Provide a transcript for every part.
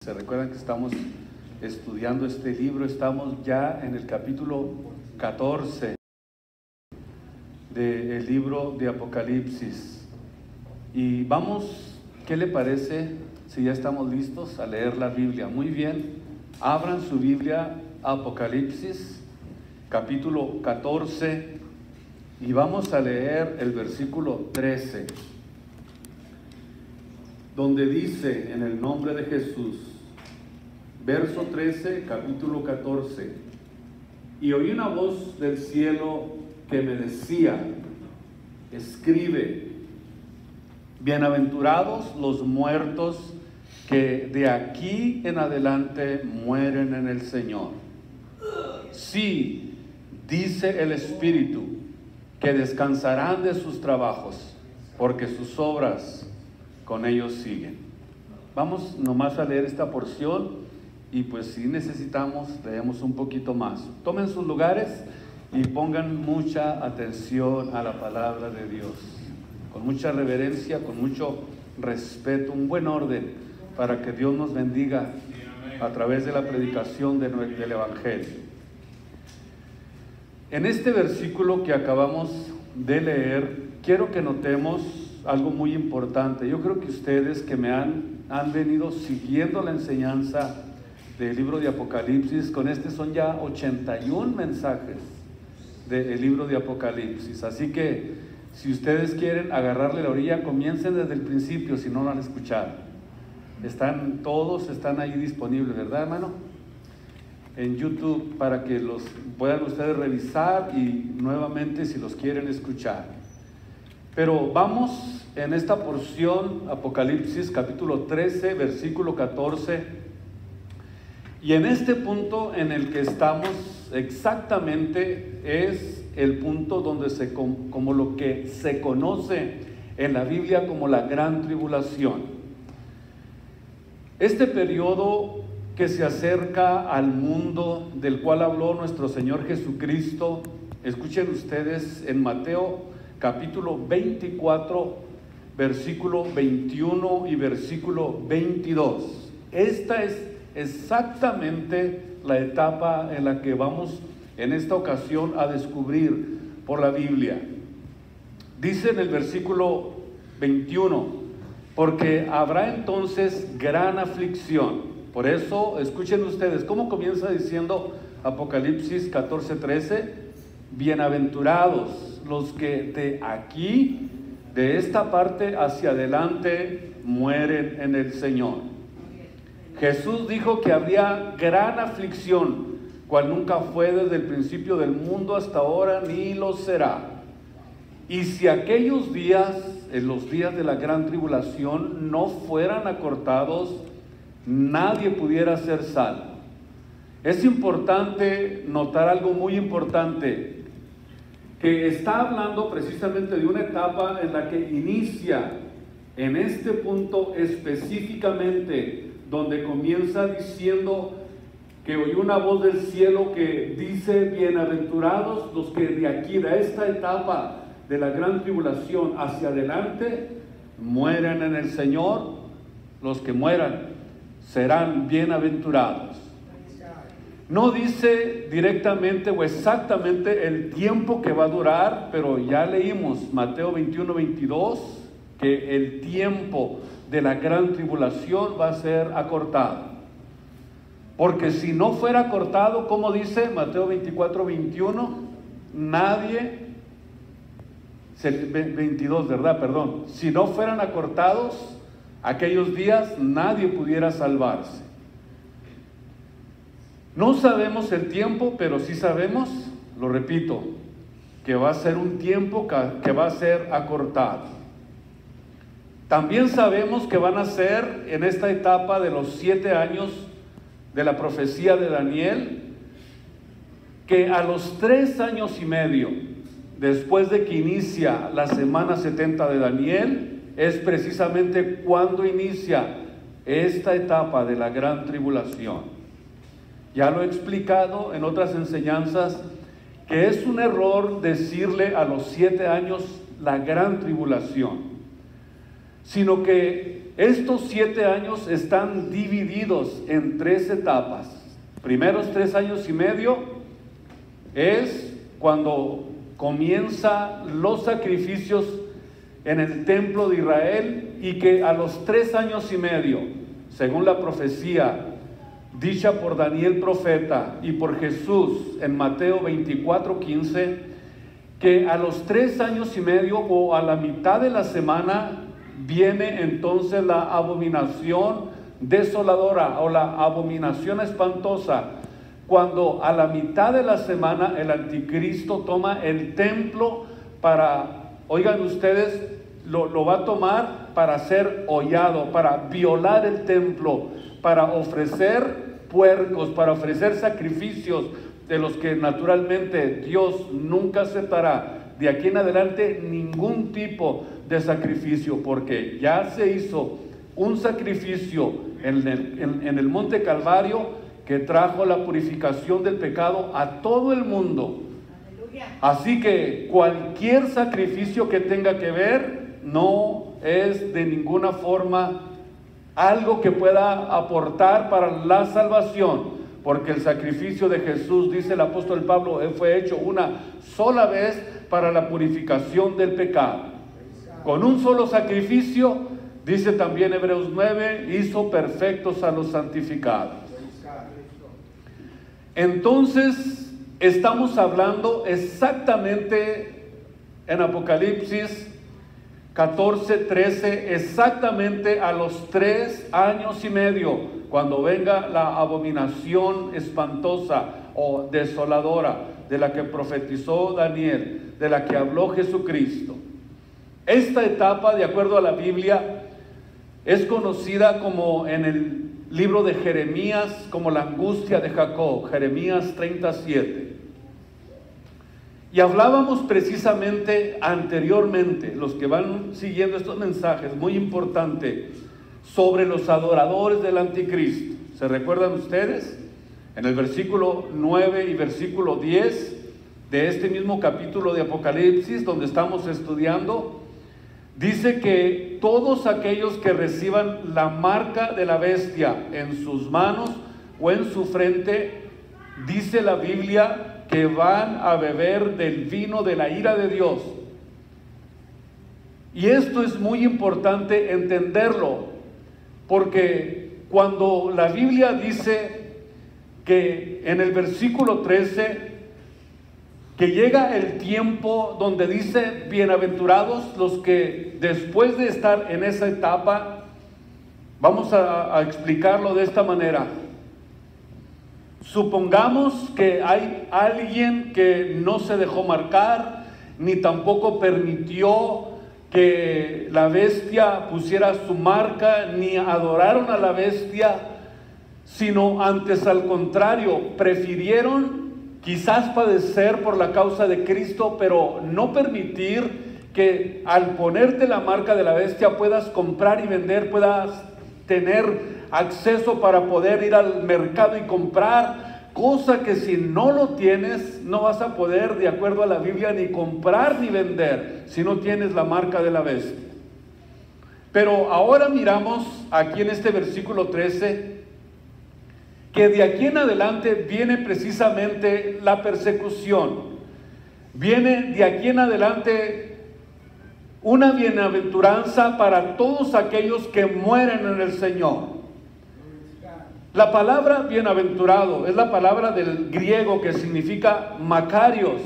Se recuerdan que estamos estudiando este libro, estamos ya en el capítulo 14 del libro de Apocalipsis. Y vamos, ¿qué le parece si ya estamos listos a leer la Biblia? Muy bien, abran su Biblia, Apocalipsis, capítulo 14, y vamos a leer el versículo 13, donde dice, en el nombre de Jesús, verso 13, capítulo 14, y oí una voz del cielo que me decía, escribe, bienaventurados los muertos que de aquí en adelante mueren en el Señor. Sí, dice el Espíritu, que descansarán de sus trabajos, porque sus obras con ellos siguen. Vamos nomás a leer esta porción. Y pues si necesitamos, leemos un poquito más. Tomen sus lugares y pongan mucha atención a la palabra de Dios. Con mucha reverencia, con mucho respeto, un buen orden, para que Dios nos bendiga a través de la predicación del Evangelio. En este versículo que acabamos de leer, quiero que notemos algo muy importante. Yo creo que ustedes que me han venido siguiendo la enseñanza del libro de Apocalipsis, con este son ya 81 mensajes del libro de Apocalipsis, así que si ustedes quieren agarrarle la orilla, comiencen desde el principio si no lo han escuchado. Todos están ahí disponibles, ¿verdad, hermano? En YouTube, para que los puedan ustedes revisar y nuevamente si los quieren escuchar. Pero vamos en esta porción, Apocalipsis capítulo 13, versículo 14, y en este punto en el que estamos exactamente es el punto donde como lo que se conoce en la Biblia como la gran tribulación. Este periodo que se acerca al mundo del cual habló nuestro Señor Jesucristo, escuchen ustedes en Mateo capítulo 24, versículo 21 y versículo 22. Esta es exactamente la etapa en la que vamos en esta ocasión a descubrir por la Biblia. Dice en el versículo 21, porque habrá entonces gran aflicción. Por eso, escuchen ustedes, ¿cómo comienza diciendo Apocalipsis 14:13? Bienaventurados los que de aquí, de esta parte hacia adelante, mueren en el Señor. Jesús dijo que habría gran aflicción, cual nunca fue desde el principio del mundo hasta ahora, ni lo será. Y si aquellos días, en los días de la gran tribulación, no fueran acortados, nadie pudiera ser salvo. Es importante notar algo muy importante, que está hablando precisamente de una etapa en la que inicia, en este punto específicamente, donde comienza diciendo que oyó una voz del cielo que dice, bienaventurados los que de aquí, de esta etapa de la gran tribulación hacia adelante, mueren en el Señor. Los que mueran serán bienaventurados. No dice directamente o exactamente el tiempo que va a durar, pero ya leímos Mateo 21, 22, que el tiempo de la gran tribulación va a ser acortado. Porque si no fuera acortado, como dice Mateo 24, 21, nadie, 22, ¿verdad? Perdón. Si no fueran acortados aquellos días, nadie pudiera salvarse. No sabemos el tiempo, pero sí sabemos, lo repito, que va a ser un tiempo que va a ser acortado. También sabemos que van a ser en esta etapa de los 7 años de la profecía de Daniel, que a los 3 años y medio, después de que inicia la semana 70 de Daniel, es precisamente cuando inicia esta etapa de la gran tribulación. Ya lo he explicado en otras enseñanzas, que es un error decirle a los 7 años la gran tribulación, sino que estos 7 años están divididos en 3 etapas. Primeros 3 años y medio es cuando comienzan los sacrificios en el templo de Israel, y que a los 3 años y medio, según la profecía dicha por Daniel profeta y por Jesús en Mateo 24:15, que a los 3 años y medio o a la mitad de la semana viene entonces la abominación desoladora o la abominación espantosa, cuando a la mitad de la semana el anticristo toma el templo para, oigan ustedes, lo va a tomar para ser hollado, para violar el templo, para ofrecer puercos, para ofrecer sacrificios de los que naturalmente Dios nunca aceptará. De aquí en adelante ningún tipo de sacrificio, porque ya se hizo un sacrificio en el monte Calvario que trajo la purificación del pecado a todo el mundo. Así que cualquier sacrificio que tenga que ver no es de ninguna forma algo que pueda aportar para la salvación, porque el sacrificio de Jesús, dice el apóstol Pablo, fue hecho una sola vez para la purificación del pecado. Con un solo sacrificio, dice también Hebreos 9, hizo perfectos a los santificados. Entonces, estamos hablando exactamente en Apocalipsis 14:13, exactamente a los 3 años y medio, cuando venga la abominación espantosa o desoladora de la que profetizó Daniel, de la que habló Jesucristo. Esta etapa, de acuerdo a la Biblia, es conocida como en el libro de Jeremías, como la angustia de Jacob, Jeremías 37. Y hablábamos precisamente anteriormente, los que van siguiendo estos mensajes, muy importante, sobre los adoradores del anticristo. ¿Se recuerdan ustedes? En el versículo 9 y versículo 10 de este mismo capítulo de Apocalipsis, donde estamos estudiando, dice que todos aquellos que reciban la marca de la bestia en sus manos o en su frente, dice la Biblia, que van a beber del vino de la ira de Dios. Y esto es muy importante entenderlo, porque cuando la Biblia dice que en el versículo 13, que llega el tiempo donde dice, bienaventurados los que después de estar en esa etapa, vamos a explicarlo de esta manera. Supongamos que hay alguien que no se dejó marcar, ni tampoco permitió que la bestia pusiera su marca, ni adoraron a la bestia, sino antes al contrario, prefirieron quizás padecer por la causa de Cristo, pero no permitir que al ponerte la marca de la bestia puedas comprar y vender, puedas tener acceso para poder ir al mercado y comprar, cosa que si no lo tienes no vas a poder, de acuerdo a la Biblia, ni comprar ni vender si no tienes la marca de la bestia. Pero ahora miramos aquí en este versículo 13 que de aquí en adelante viene precisamente la persecución, viene de aquí en adelante una bienaventuranza para todos aquellos que mueren en el Señor. La palabra bienaventurado es la palabra del griego que significa Macarios.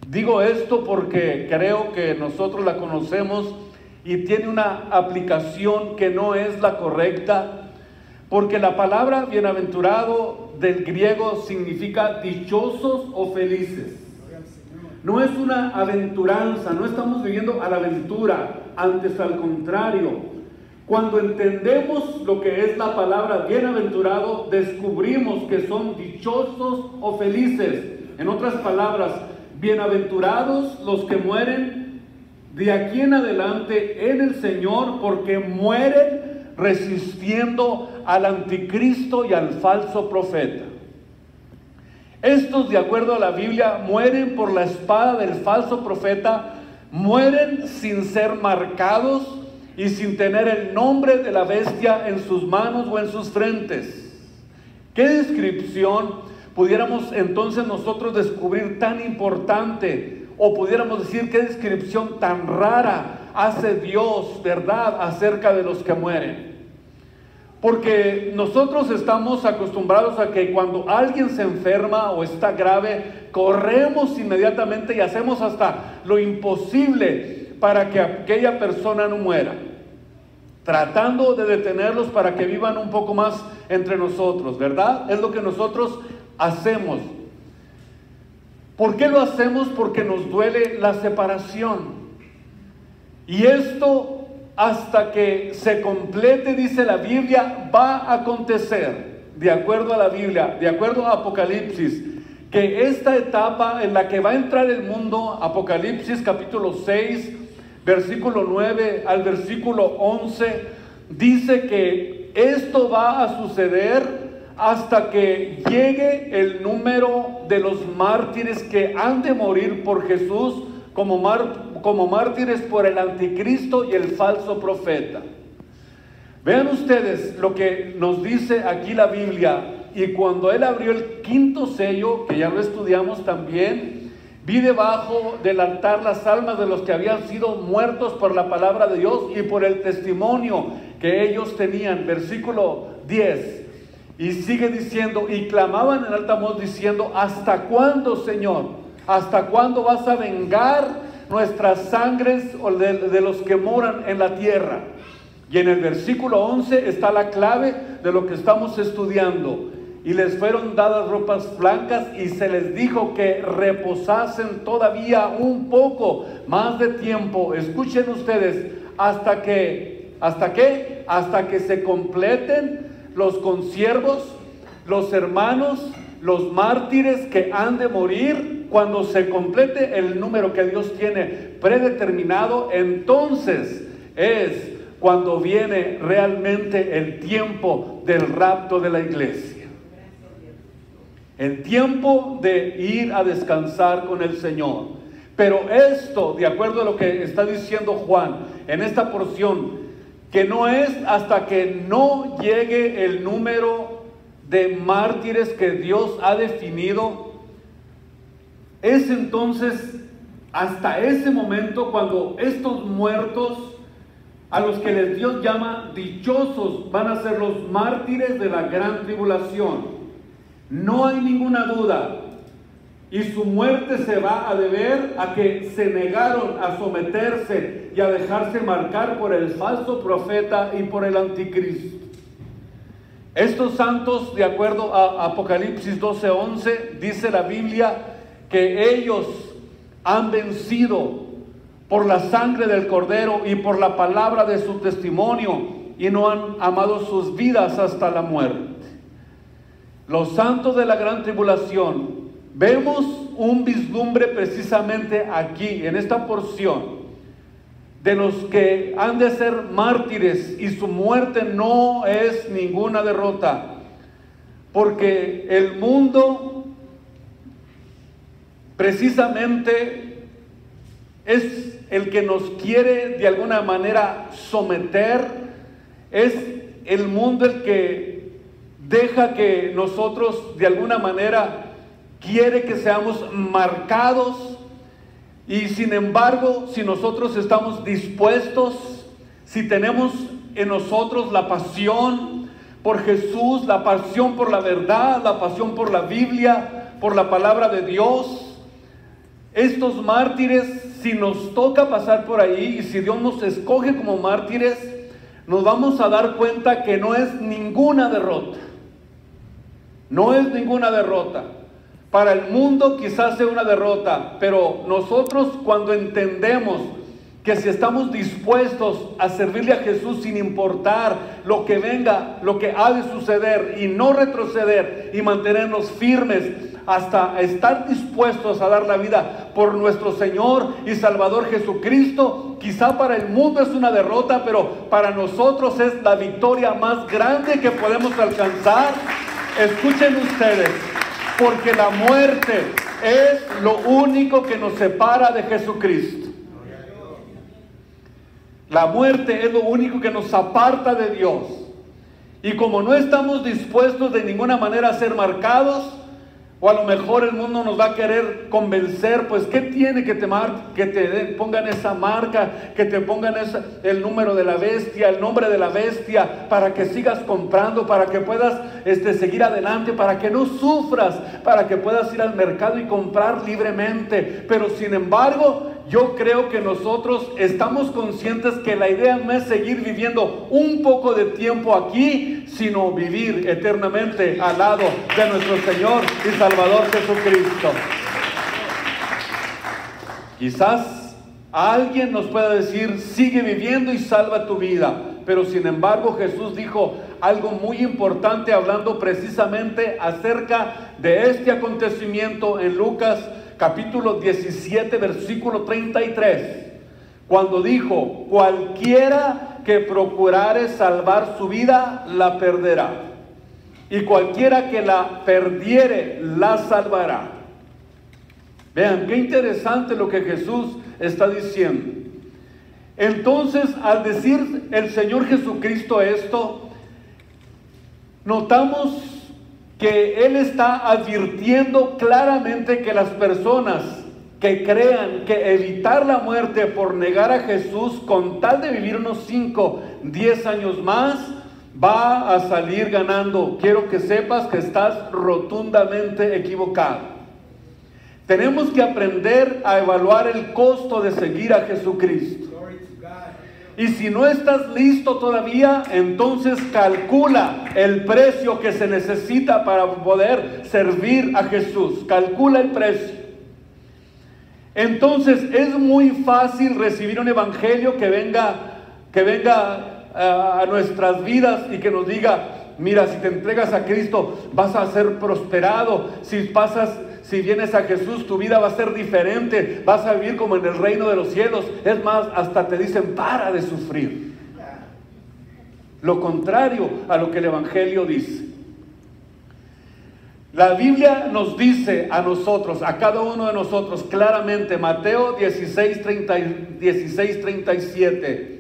Digo esto porque creo que nosotros la conocemos y tiene una aplicación que no es la correcta, porque la palabra bienaventurado del griego significa dichosos o felices. No es una aventuranza, no estamos viviendo a la aventura, antes al contrario. Cuando entendemos lo que es la palabra bienaventurado, descubrimos que son dichosos o felices. En otras palabras, bienaventurados los que mueren de aquí en adelante en el Señor, porque mueren resistiendo al anticristo y al falso profeta. Estos, de acuerdo a la Biblia, mueren por la espada del falso profeta, mueren sin ser marcados y sin tener el nombre de la bestia en sus manos o en sus frentes. ¿Qué descripción pudiéramos entonces nosotros descubrir tan importante? O pudiéramos decir, ¿qué descripción tan rara hace Dios, verdad, acerca de los que mueren? Porque nosotros estamos acostumbrados a que cuando alguien se enferma o está grave, corremos inmediatamente y hacemos hasta lo imposible para que aquella persona no muera, tratando de detenerlos para que vivan un poco más entre nosotros, ¿verdad? Es lo que nosotros hacemos. ¿Por qué lo hacemos? Porque nos duele la separación. Y esto, hasta que se complete, dice la Biblia, va a acontecer, de acuerdo a la Biblia, de acuerdo a Apocalipsis, que esta etapa en la que va a entrar el mundo, Apocalipsis capítulo 6, versículo 9 al versículo 11, dice que esto va a suceder hasta que llegue el número de los mártires que han de morir por Jesús como mártires por el anticristo y el falso profeta. Vean ustedes lo que nos dice aquí la Biblia. Y cuando él abrió el quinto sello, que ya lo estudiamos también, vi debajo del altar las almas de los que habían sido muertos por la palabra de Dios y por el testimonio que ellos tenían. Versículo 10. Y sigue diciendo, y clamaban en alta voz diciendo, ¿hasta cuándo, Señor? ¿Hasta cuándo vas a vengar nuestras sangres de los que moran en la tierra? Y en el versículo 11 está la clave de lo que estamos estudiando. Y les fueron dadas ropas blancas y se les dijo que reposasen todavía un poco más de tiempo. Escuchen ustedes, ¿hasta qué? Hasta que se completen los consiervos, los hermanos, los mártires que han de morir. Cuando se complete el número que Dios tiene predeterminado, entonces es cuando viene realmente el tiempo del rapto de la iglesia. El tiempo de ir a descansar con el Señor. Pero esto, de acuerdo a lo que está diciendo Juan en esta porción, que no es hasta que no llegue el número de mártires que Dios ha definido, es entonces hasta ese momento cuando estos muertos, a los que Dios llama dichosos, van a ser los mártires de la gran tribulación. No hay ninguna duda, y su muerte se va a deber a que se negaron a someterse y a dejarse marcar por el falso profeta y por el anticristo. Estos santos, de acuerdo a Apocalipsis 12:11, dice la Biblia que ellos han vencido por la sangre del Cordero y por la palabra de su testimonio, y no han amado sus vidas hasta la muerte. Los santos de la gran tribulación, vemos un vislumbre precisamente aquí, en esta porción, de los que han de ser mártires, y su muerte no es ninguna derrota, porque el mundo precisamente es el que nos quiere de alguna manera someter, es el mundo el que deja que nosotros de alguna manera quiere que seamos marcados. Y sin embargo, si nosotros estamos dispuestos, si tenemos en nosotros la pasión por Jesús, la pasión por la verdad, la pasión por la Biblia, por la palabra de Dios, estos mártires, si nos toca pasar por ahí y si Dios nos escoge como mártires, nos vamos a dar cuenta que no es ninguna derrota. No es ninguna derrota. Para el mundo quizás sea una derrota, pero nosotros cuando entendemos que si estamos dispuestos a servirle a Jesús sin importar lo que venga, lo que ha de suceder, y no retroceder y mantenernos firmes hasta estar dispuestos a dar la vida por nuestro Señor y Salvador Jesucristo, quizá para el mundo es una derrota, pero para nosotros es la victoria más grande que podemos alcanzar. Escuchen ustedes, porque la muerte es lo único que nos separa de Jesucristo. La muerte es lo único que nos aparta de Dios. Y como no estamos dispuestos de ninguna manera a ser marcados, o a lo mejor el mundo nos va a querer convencer, pues ¿qué tiene que te pongan esa marca, que te pongan el número de la bestia, el nombre de la bestia, para que sigas comprando, para que puedas seguir adelante, para que no sufras, para que puedas ir al mercado y comprar libremente? Pero sin embargo, yo creo que nosotros estamos conscientes que la idea no es seguir viviendo un poco de tiempo aquí, sino vivir eternamente al lado de nuestro Señor y Salvador Jesucristo. Quizás alguien nos pueda decir, sigue viviendo y salva tu vida. Pero sin embargo Jesús dijo algo muy importante, hablando precisamente acerca de este acontecimiento en Lucas capítulo 17, versículo 33, cuando dijo: cualquiera que procurare salvar su vida, la perderá, y cualquiera que la perdiere, la salvará. Vean, qué interesante lo que Jesús está diciendo. Entonces, al decir el Señor Jesucristo esto, notamos que Él está advirtiendo claramente que las personas que crean que evitar la muerte por negar a Jesús con tal de vivir unos 5, 10 años más, va a salir ganando. Quiero que sepas que estás rotundamente equivocado. Tenemos que aprender a evaluar el costo de seguir a Jesucristo. Y si no estás listo todavía, entonces calcula el precio que se necesita para poder servir a Jesús. Calcula el precio. Entonces es muy fácil recibir un evangelio que venga a nuestras vidas y que nos diga: mira, si te entregas a Cristo vas a ser prosperado. Si vienes a Jesús, tu vida va a ser diferente, vas a vivir como en el reino de los cielos. Es más, hasta te dicen: para de sufrir. Lo contrario a lo que el evangelio dice. La Biblia nos dice a nosotros, a cada uno de nosotros, claramente, Mateo 16:37,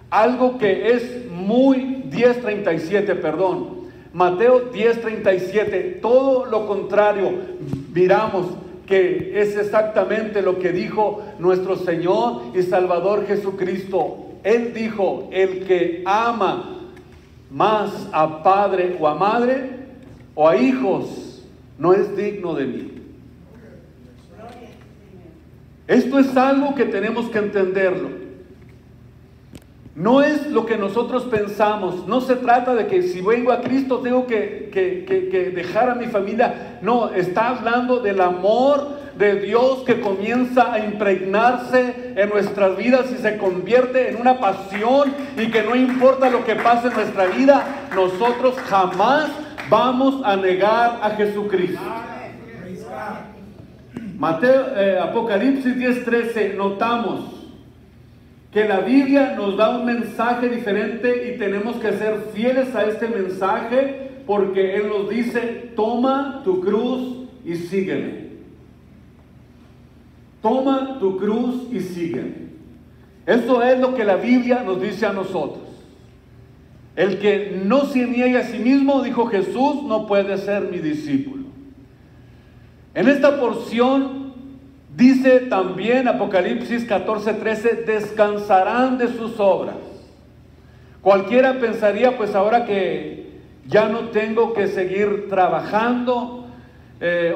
algo que es muy 10:37, perdón. Mateo 10:37, todo lo contrario, miramos que es exactamente lo que dijo nuestro Señor y Salvador Jesucristo. Él dijo: el que ama más a padre o a madre o a hijos no es digno de mí. Esto es algo que tenemos que entenderlo. No es lo que nosotros pensamos. No se trata de que si vengo a Cristo tengo que dejar a mi familia. No, está hablando del amor de Dios que comienza a impregnarse en nuestras vidas y se convierte en una pasión, y que no importa lo que pase en nuestra vida, nosotros jamás vamos a negar a Jesucristo. Apocalipsis 10:13, notamos que la Biblia nos da un mensaje diferente y tenemos que ser fieles a este mensaje, porque Él nos dice: toma tu cruz y sígueme. Toma tu cruz y sígueme. Eso es lo que la Biblia nos dice a nosotros. El que no se niegue a sí mismo, dijo Jesús, no puede ser mi discípulo. En esta porción dice también Apocalipsis 14:13, descansarán de sus obras. Cualquiera pensaría: pues ahora que ya no tengo que seguir trabajando,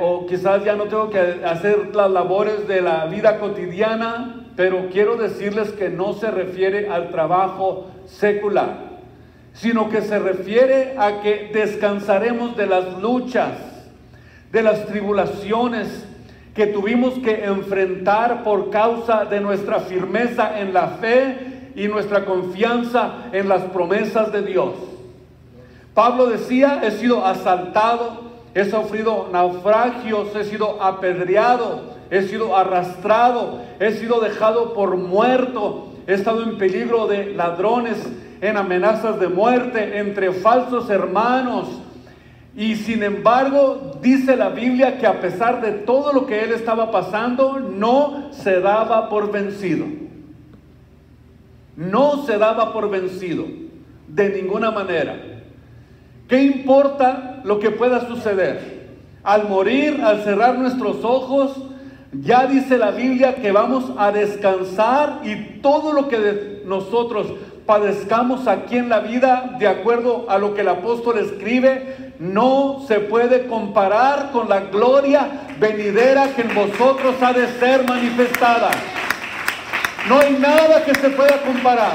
o quizás ya no tengo que hacer las labores de la vida cotidiana. Pero quiero decirles que no se refiere al trabajo secular, sino que se refiere a que descansaremos de las luchas, de las tribulaciones que tuvimos que enfrentar por causa de nuestra firmeza en la fe y nuestra confianza en las promesas de Dios. Pablo decía: he sido asaltado, he sufrido naufragios, he sido apedreado, he sido arrastrado, he sido dejado por muerto, he estado en peligro de ladrones, en amenazas de muerte, entre falsos hermanos. Y sin embargo, dice la Biblia que a pesar de todo lo que él estaba pasando, no se daba por vencido. no se daba por vencido, de ninguna manera. ¿Qué importa lo que pueda suceder? Al morir, al cerrar nuestros ojos, ya dice la Biblia que vamos a descansar, y todo lo que nosotros padezcamos aquí en la vida, de acuerdo a lo que el apóstol escribe, no se puede comparar con la gloria venidera que en vosotros ha de ser manifestada. No hay nada que se pueda comparar.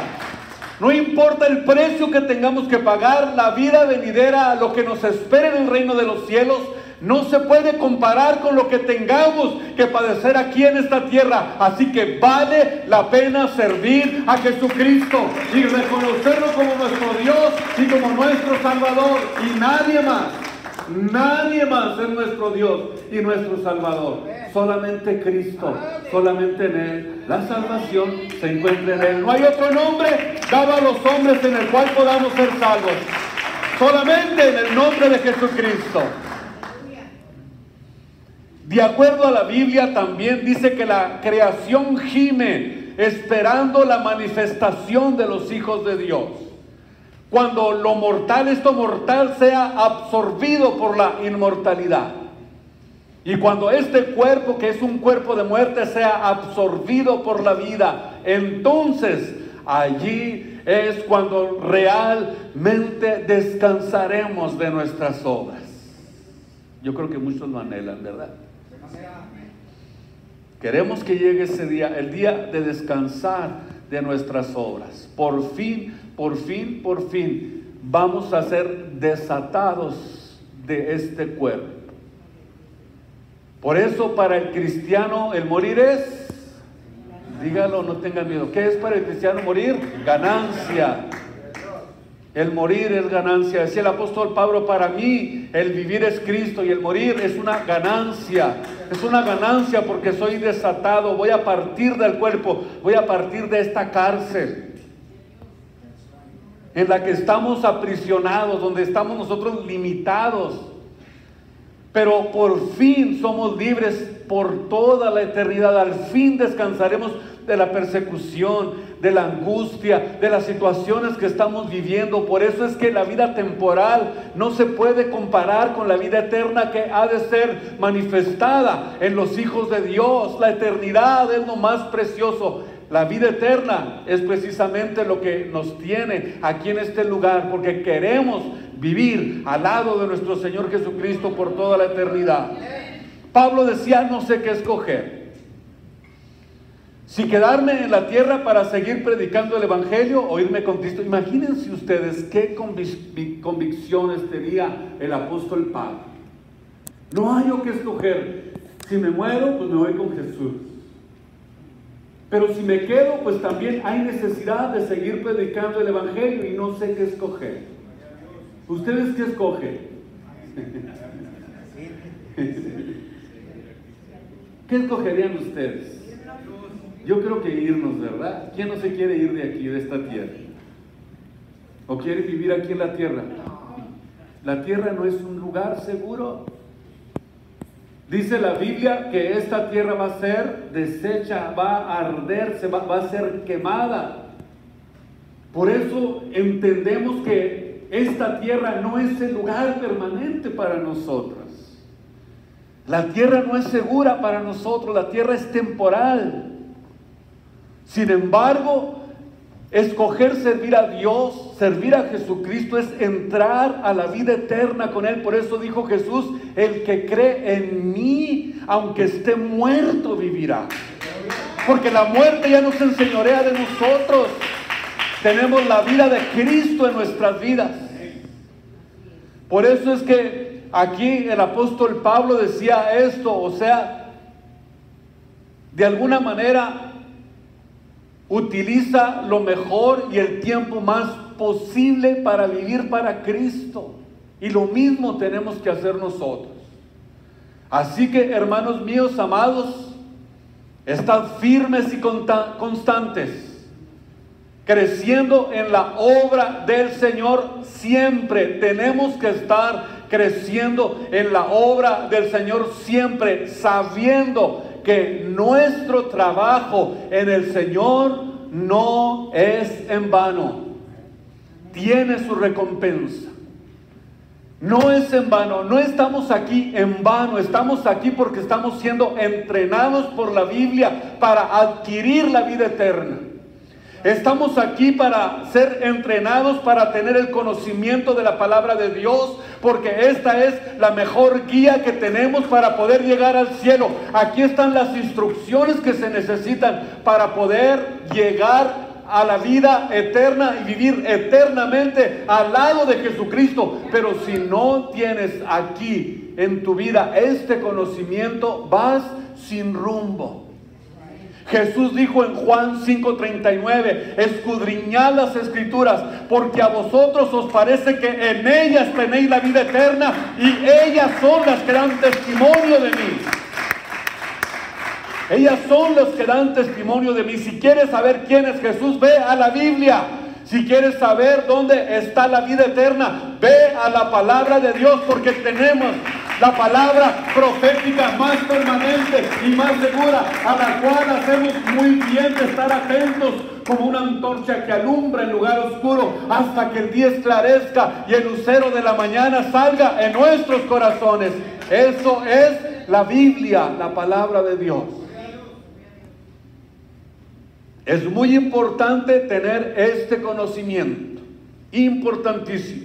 No importa el precio que tengamos que pagar, la vida venidera, lo que nos espera en el reino de los cielos, no se puede comparar con lo que tengamos que padecer aquí en esta tierra. Así que vale la pena servir a Jesucristo y reconocerlo como nuestro Dios y como nuestro Salvador. Y nadie más es nuestro Dios y nuestro Salvador. Solamente Cristo, solamente en Él. La salvación se encuentra en Él. No hay otro nombre dado a los hombres en el cual podamos ser salvos. Solamente en el nombre de Jesucristo. De acuerdo a la Biblia, también dice que la creación gime esperando la manifestación de los hijos de Dios. Cuando lo mortal, esto mortal, sea absorbido por la inmortalidad. Y cuando este cuerpo, que es un cuerpo de muerte, sea absorbido por la vida, entonces allí es cuando realmente descansaremos de nuestras obras. Yo creo que muchos lo anhelan, ¿verdad? Queremos que llegue ese día, el día de descansar de nuestras obras. Por fin vamos a ser desatados de este cuerpo. Por eso para el cristiano el morir es, dígalo, no tengan miedo. ¿Qué es para el cristiano morir? Ganancia. El morir es ganancia. Decía el apóstol Pablo, para mí el vivir es Cristo y el morir es una ganancia. Es una ganancia porque soy desatado, voy a partir del cuerpo, voy a partir de esta cárcel en la que estamos aprisionados, donde estamos nosotros limitados. Pero por fin somos libres por toda la eternidad. Al fin descansaremos de la persecución, de la angustia, de las situaciones que estamos viviendo. Por eso es que la vida temporal no se puede comparar con la vida eterna que ha de ser manifestada en los hijos de Dios. La eternidad es lo más precioso. La vida eterna es precisamente lo que nos tiene aquí en este lugar, porque queremos vivir al lado de nuestro Señor Jesucristo por toda la eternidad. Pablo decía, no sé qué escoger. Si quedarme en la tierra para seguir predicando el Evangelio o irme con Cristo. Imagínense ustedes qué convicciones tenía el apóstol Pablo. No hay yo que escoger. Si me muero, pues me voy con Jesús. Pero si me quedo, pues también hay necesidad de seguir predicando el Evangelio y no sé qué escoger. ¿Ustedes qué escogen? ¿Qué escogerían ustedes? Yo creo que irnos, ¿verdad? ¿Quién no se quiere ir de aquí, de esta tierra? ¿O quiere vivir aquí en la tierra? La tierra no es un lugar seguro. Dice la Biblia que esta tierra va a ser deshecha, va a arder, va a ser quemada. Por eso entendemos que esta tierra no es el lugar permanente para nosotros. La tierra no es segura para nosotros, la tierra es temporal. Sin embargo, escoger servir a Dios, servir a Jesucristo, es entrar a la vida eterna con Él. Por eso dijo Jesús, el que cree en mí, aunque esté muerto, vivirá. Porque la muerte ya nos enseñorea de nosotros. Tenemos la vida de Cristo en nuestras vidas. Por eso es que aquí el apóstol Pablo decía esto, o sea, de alguna manera utiliza lo mejor y el tiempo más posible para vivir para Cristo. Y lo mismo tenemos que hacer nosotros. Así que, hermanos míos amados, estad firmes y constantes, creciendo en la obra del Señor siempre. Tenemos que estar creciendo en la obra del Señor siempre, sabiendo que nuestro trabajo en el Señor no es en vano. Tiene su recompensa. No es en vano, no estamos aquí en vano, estamos aquí porque estamos siendo entrenados por la Biblia para adquirir la vida eterna. Estamos aquí para ser entrenados, para tener el conocimiento de la palabra de Dios, porque esta es la mejor guía que tenemos para poder llegar al cielo. Aquí están las instrucciones que se necesitan para poder llegar a la vida eterna y vivir eternamente al lado de Jesucristo. Pero si no tienes aquí en tu vida este conocimiento, vas sin rumbo. Jesús dijo en Juan 5:39, escudriñad las Escrituras, porque a vosotros os parece que en ellas tenéis la vida eterna, y ellas son las que dan testimonio de mí. Ellas son las que dan testimonio de mí. Si quieres saber quién es Jesús, ve a la Biblia. Si quieres saber dónde está la vida eterna, ve a la palabra de Dios, porque tenemos la palabra profética más permanente y más segura, a la cual hacemos muy bien de estar atentos como una antorcha que alumbra en lugar oscuro hasta que el día esclarezca y el lucero de la mañana salga en nuestros corazones. Eso es la Biblia, la palabra de Dios. Es muy importante tener este conocimiento, importantísimo.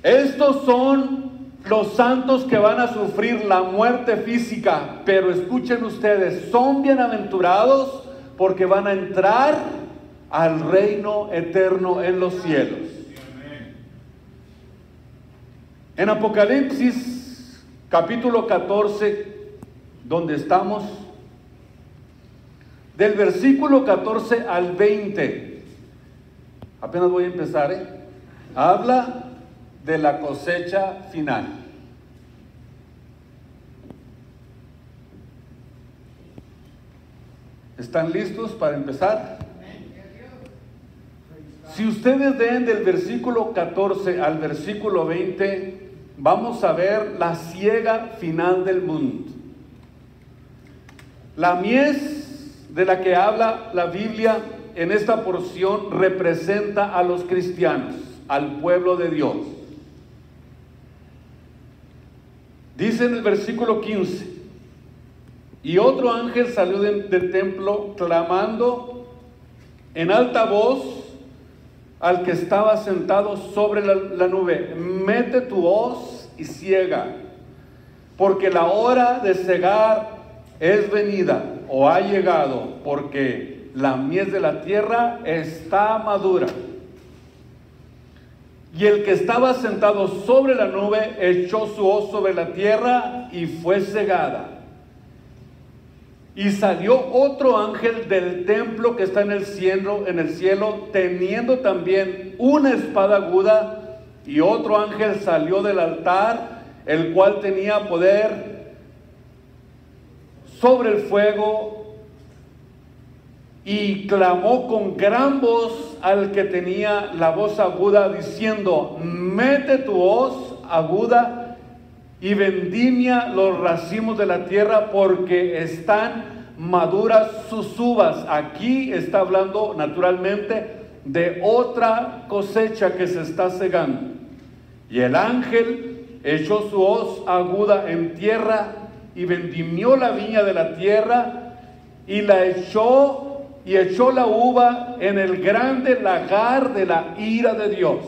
Estos son los santos que van a sufrir la muerte física, pero escuchen ustedes, son bienaventurados porque van a entrar al reino eterno en los cielos. En Apocalipsis capítulo 14, donde estamos, del versículo 14 al 20, apenas voy a empezar, habla de la cosecha final. ¿Están listos para empezar? Si ustedes leen del versículo 14 al versículo 20, vamos a ver la siega final del mundo. La mies de la que habla la Biblia en esta porción representa a los cristianos, al pueblo de Dios. Dice en el versículo 15, y otro ángel salió del templo clamando en alta voz al que estaba sentado sobre la nube, mete tu hoz y ciega, porque la hora de cegar es venida, o ha llegado, porque la mies de la tierra está madura. Y el que estaba sentado sobre la nube echó su hoz sobre la tierra y fue cegada. Y salió otro ángel del templo que está en el cielo, teniendo también una espada aguda, y otro ángel salió del altar, el cual tenía poder sobre el fuego, y clamó con gran voz al que tenía la voz aguda, diciendo, mete tu hoz aguda y vendimia los racimos de la tierra, porque están maduras sus uvas. Aquí está hablando naturalmente de otra cosecha que se está segando. Y el ángel echó su hoz aguda en tierra y vendimió la viña de la tierra, y la echó la uva en el grande lagar de la ira de Dios.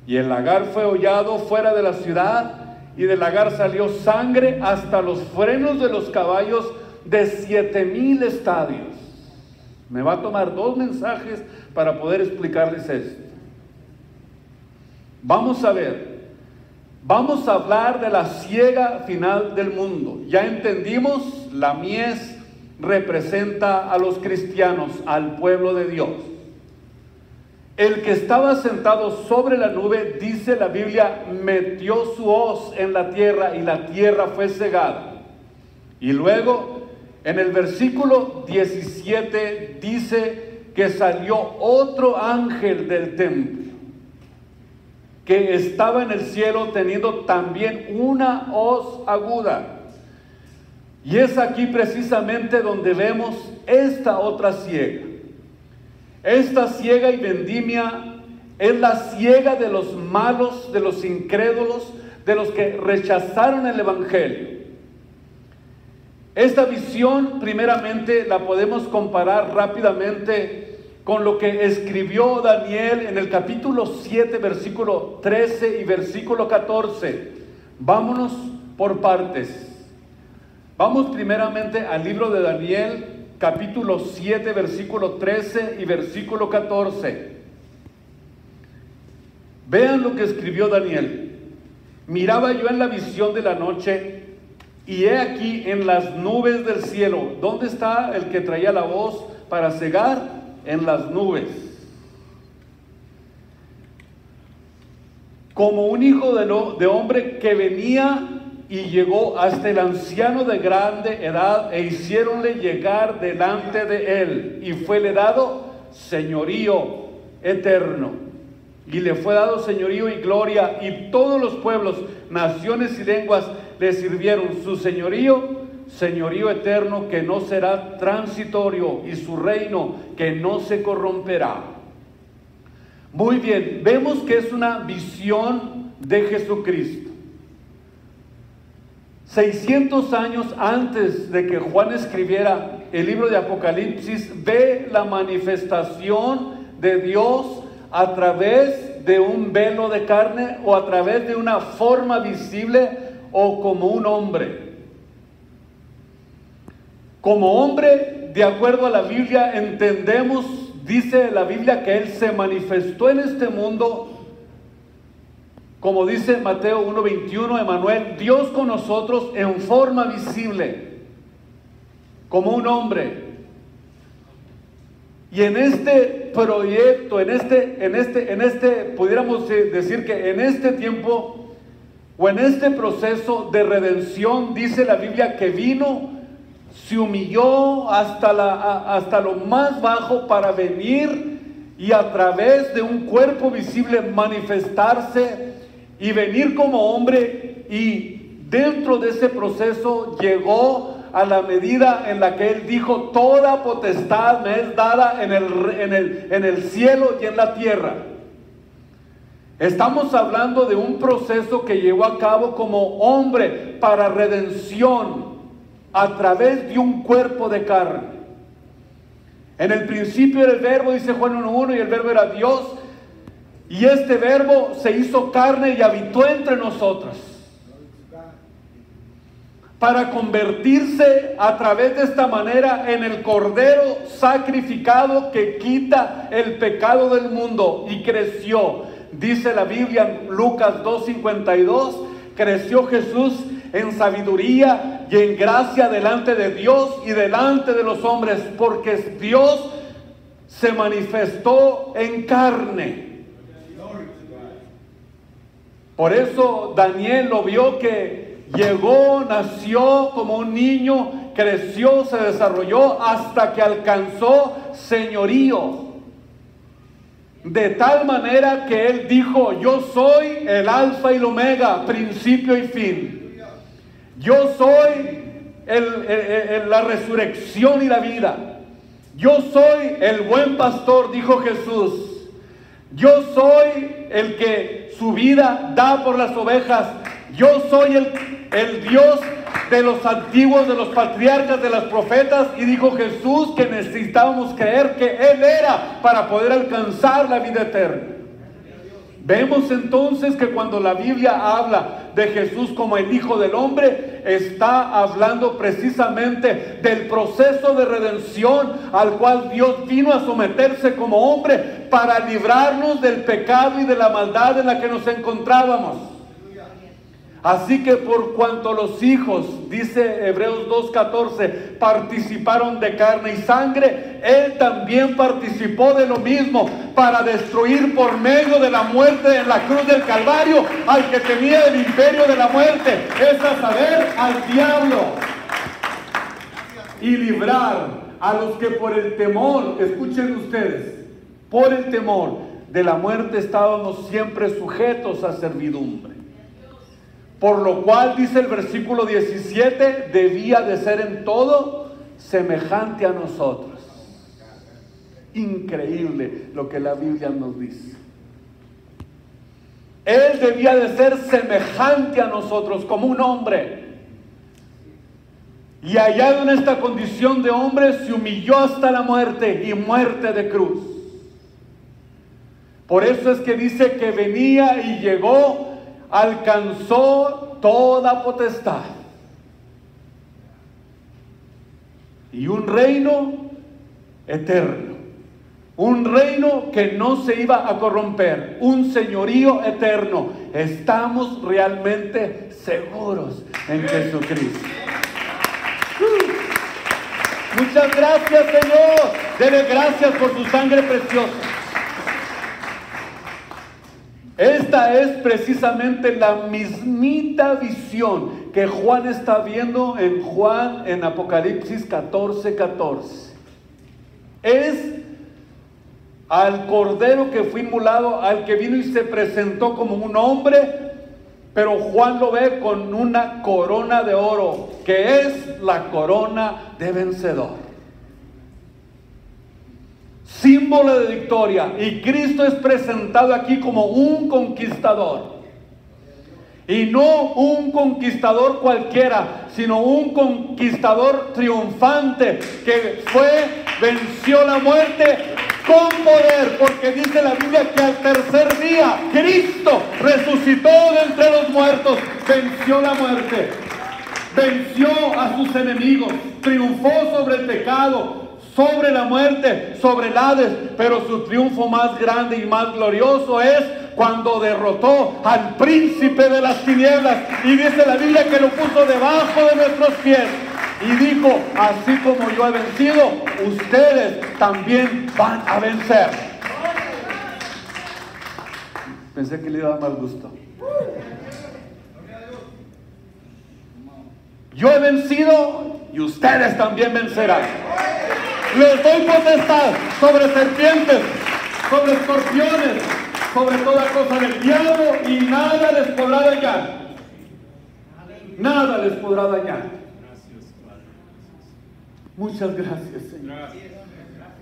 Y el lagar fue hollado fuera de la ciudad, y del lagar salió sangre hasta los frenos de los caballos de 7,000 estadios. Me va a tomar 2 mensajes para poder explicarles esto. Vamos a ver. Vamos a hablar de la siega final del mundo. Ya entendimos, la mies representa a los cristianos, al pueblo de Dios. El que estaba sentado sobre la nube, dice la Biblia, metió su hoz en la tierra y la tierra fue cegada. Y luego, en el versículo 17, dice que salió otro ángel del templo, que estaba en el cielo teniendo también una hoz aguda. Y es aquí precisamente donde vemos esta otra siega. Esta siega y vendimia es la siega de los malos, de los incrédulos, de los que rechazaron el Evangelio. Esta visión primeramente la podemos comparar rápidamente con lo que escribió Daniel en el capítulo 7, versículo 13 y versículo 14. Vámonos por partes. Vamos primeramente al libro de Daniel, capítulo 7, versículo 13 y versículo 14. Vean lo que escribió Daniel. Miraba yo en la visión de la noche, y he aquí en las nubes del cielo. ¿Dónde está el que traía la voz para cegar? En las nubes. Como un hijo de hombre que venía y llegó hasta el anciano de grande edad, e hiciéronle llegar delante de él, y fuele dado señorío eterno. Y le fue dado señorío y gloria, y todos los pueblos, naciones y lenguas le sirvieron. Su señorío, señorío eterno, que no será transitorio, y su reino que no se corromperá. Muy bien, vemos que es una visión de Jesucristo. 600 años antes de que Juan escribiera el libro de Apocalipsis, ve la manifestación de Dios a través de un velo de carne, o a través de una forma visible, o como un hombre. Como hombre, de acuerdo a la Biblia, entendemos, dice la Biblia, que Él se manifestó en este mundo, como dice Mateo 1:21, Emmanuel, Dios con nosotros en forma visible, como un hombre. Y en este proyecto, pudiéramos decir que en este tiempo, o en este proceso de redención, dice la Biblia que vino, se humilló hasta lo más bajo para venir y a través de un cuerpo visible manifestarse y venir como hombre, y dentro de ese proceso llegó a la medida en la que Él dijo: toda potestad me es dada en el cielo y en la tierra. Estamos hablando de un proceso que llevó a cabo como hombre para redención a través de un cuerpo de carne. En el principio era el verbo, dice Juan 1:1, y el verbo era Dios, y este verbo se hizo carne y habitó entre nosotros, para convertirse a través de esta manera en el Cordero sacrificado que quita el pecado del mundo. Y creció, dice la Biblia en Lucas 2:52, creció Jesús en sabiduría y en gracia delante de Dios y delante de los hombres, porque Dios se manifestó en carne. Por eso Daniel lo vio, que llegó, nació como un niño, creció, se desarrolló hasta que alcanzó señorío. De tal manera que él dijo: yo soy el alfa y el omega, principio y fin. Yo soy la resurrección y la vida. Yo soy el buen pastor, dijo Jesús. Yo soy el que su vida da por las ovejas. Yo soy el Dios de los antiguos, de los patriarcas, de los profetas. Y dijo Jesús que necesitábamos creer que Él era para poder alcanzar la vida eterna. Vemos entonces que cuando la Biblia habla de Jesús como el Hijo del Hombre, está hablando precisamente del proceso de redención al cual Dios vino a someterse como hombre para librarnos del pecado y de la maldad en la que nos encontrábamos. Así que por cuanto los hijos, dice Hebreos 2:14, participaron de carne y sangre, Él también participó de lo mismo, para destruir por medio de la muerte en la cruz del Calvario al que tenía el imperio de la muerte, es a saber, al diablo, y librar a los que por el temor, escuchen ustedes, por el temor de la muerte estábamos siempre sujetos a servidumbre. por lo cual, dice el versículo 17, debía de ser en todo semejante a nosotros. Increíble lo que la Biblia nos dice. Él debía de ser semejante a nosotros, como un hombre. Y hallado en esta condición de hombre, se humilló hasta la muerte, y muerte de cruz. Por eso es que dice que venía y llegó, alcanzó toda potestad. Y un reino eterno. Un reino que no se iba a corromper. Un señorío eterno. Estamos realmente seguros en Jesucristo. Muchas gracias, Señor. Dele gracias por su sangre preciosa. Esta es precisamente la mismita visión que Juan está viendo en Apocalipsis 14:14. Es al Cordero que fue inmolado, al que vino y se presentó como un hombre, pero Juan lo ve con una corona de oro, que es la corona de vencedor. Símbolo de victoria. Y Cristo es presentado aquí como un conquistador. Y no un conquistador cualquiera, sino un conquistador triunfante que venció la muerte con poder, porque dice la Biblia que al tercer día Cristo resucitó de entre los muertos, venció la muerte, venció a sus enemigos, triunfó sobre el pecado, sobre la muerte, sobre el Hades, pero su triunfo más grande y más glorioso es cuando derrotó al príncipe de las tinieblas, y dice la Biblia que lo puso debajo de nuestros pies y dijo: así como yo he vencido, ustedes también van a vencer. Pensé que le iba a dar más gusto. Yo he vencido y ustedes también vencerán. Les doy potestad sobre serpientes, sobre escorpiones, sobre toda cosa del diablo, y nada les podrá dañar. Nada les podrá dañar. Muchas gracias, Señor.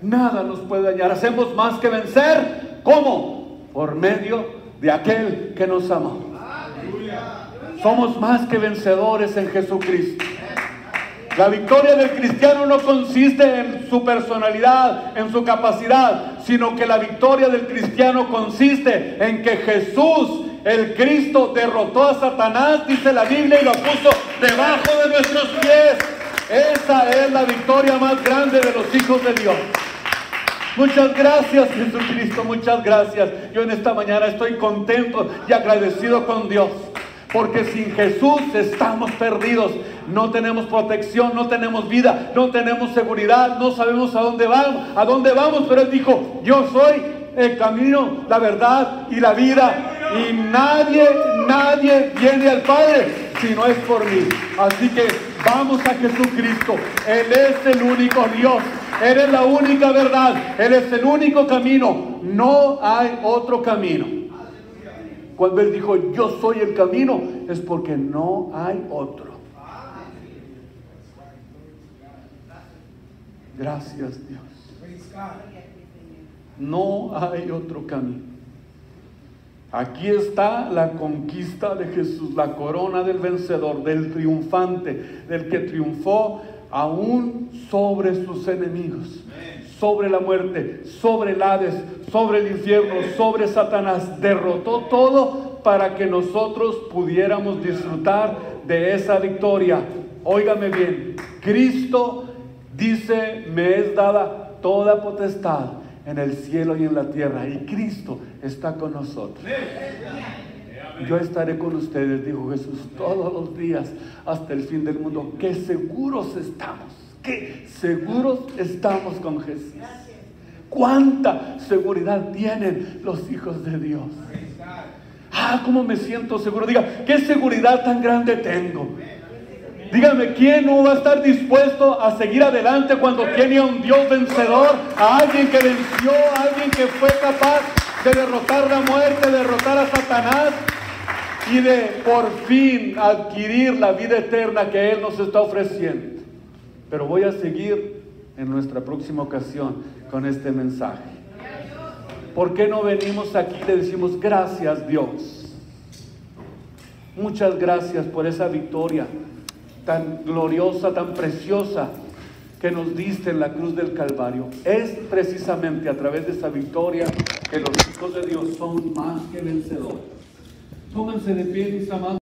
Nada nos puede dañar. Hacemos más que vencer. ¿Cómo? Por medio de aquel que nos amó. Somos más que vencedores en Jesucristo. La victoria del cristiano no consiste en su personalidad, en su capacidad, sino que la victoria del cristiano consiste en que Jesús, el Cristo, derrotó a Satanás, dice la Biblia, y lo puso debajo de nuestros pies. Esa es la victoria más grande de los hijos de Dios. Muchas gracias, Jesucristo, muchas gracias. Yo en esta mañana estoy contento y agradecido con Dios, porque sin Jesús estamos perdidos. No tenemos protección, no tenemos vida, no tenemos seguridad, no sabemos a dónde vamos, pero Él dijo: yo soy el camino, la verdad y la vida, y nadie viene al Padre si no es por mí. Así que vamos a Jesucristo. Él es el único Dios, Él es la única verdad, Él es el único camino. No hay otro camino. Cuando Él dijo: yo soy el camino, es porque no hay otro. Gracias, Dios. No hay otro camino. Aquí está la conquista de Jesús, la corona del vencedor, del triunfante, del que triunfó aún sobre sus enemigos, sobre la muerte, sobre el Hades, sobre el infierno, sobre Satanás. Derrotó todo para que nosotros pudiéramos disfrutar de esa victoria. Óigame bien, Cristo dice: me es dada toda potestad en el cielo y en la tierra, y Cristo está con nosotros. Yo estaré con ustedes, dijo Jesús, todos los días hasta el fin del mundo. Qué seguros estamos con Jesús. Cuánta seguridad tienen los hijos de Dios. Cómo me siento seguro. Diga, qué seguridad tan grande tengo. Dígame, ¿quién no va a estar dispuesto a seguir adelante cuando tiene a un Dios vencedor? A alguien que venció, a alguien que fue capaz de derrotar la muerte, derrotar a Satanás. y de por fin adquirir la vida eterna que Él nos está ofreciendo. Pero voy a seguir en nuestra próxima ocasión con este mensaje. ¿Por qué no venimos aquí y le decimos gracias, Dios? Muchas gracias por esa victoria tan gloriosa, tan preciosa que nos diste en la cruz del Calvario. Es precisamente a través de esa victoria que los hijos de Dios son más que vencedores. Pónganse de pie, mis amados.